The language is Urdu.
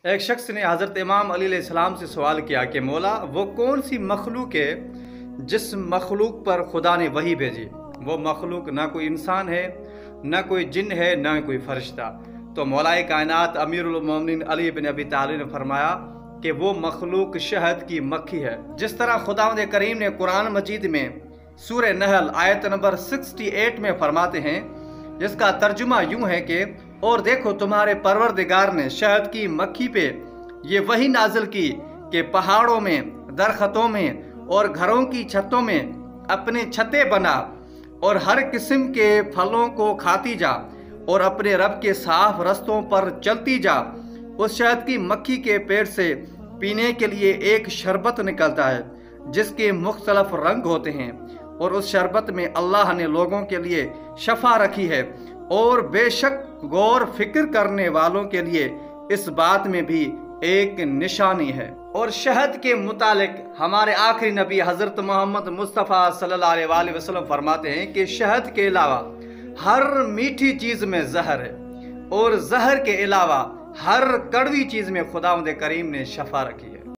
ایک شخص نے حضرت امام علی علیہ السلام سے سوال کیا کہ مولا وہ کون سی مخلوق ہے جس مخلوق پر خدا نے وحی بھیجی؟ وہ مخلوق نہ کوئی انسان ہے، نہ کوئی جن ہے، نہ کوئی فرشتہ۔ تو مولا کائنات امیر المومنین علی بن ابی طالب نے فرمایا کہ وہ مخلوق شہد کی مکھی ہے۔ جس طرح خداوند کریم نے قرآن مجید میں سورہ نحل آیت نمبر 68 میں فرماتے ہیں، جس کا ترجمہ یوں ہے کہ اور دیکھو تمہارے پروردگار نے شہد کی مکھی پہ یہ وحی نازل کی کہ پہاڑوں میں، درختوں میں اور گھروں کی چھتوں میں اپنے چھتیں بنا اور ہر قسم کے پھلوں کو کھاتی جا اور اپنے رب کے صاف رستوں پر چلتی جا۔ اس شہد کی مکھی کے پیٹ سے پینے کے لیے ایک شربت نکلتا ہے جس کے مختلف رنگ ہوتے ہیں، اور اس شربت میں اللہ نے لوگوں کے لیے شفا رکھی ہے، اور بے شک غور فکر کرنے والوں کے لیے اس بات میں بھی ایک نشانی ہے۔ اور شہد کے متعلق ہمارے آخری نبی حضرت محمد مصطفیٰ صلی اللہ علیہ وآلہ وسلم فرماتے ہیں کہ شہد کے علاوہ ہر میٹھی چیز میں زہر ہے، اور زہر کے علاوہ ہر کڑوی چیز میں خداوند کریم نے شفا رکھی ہے۔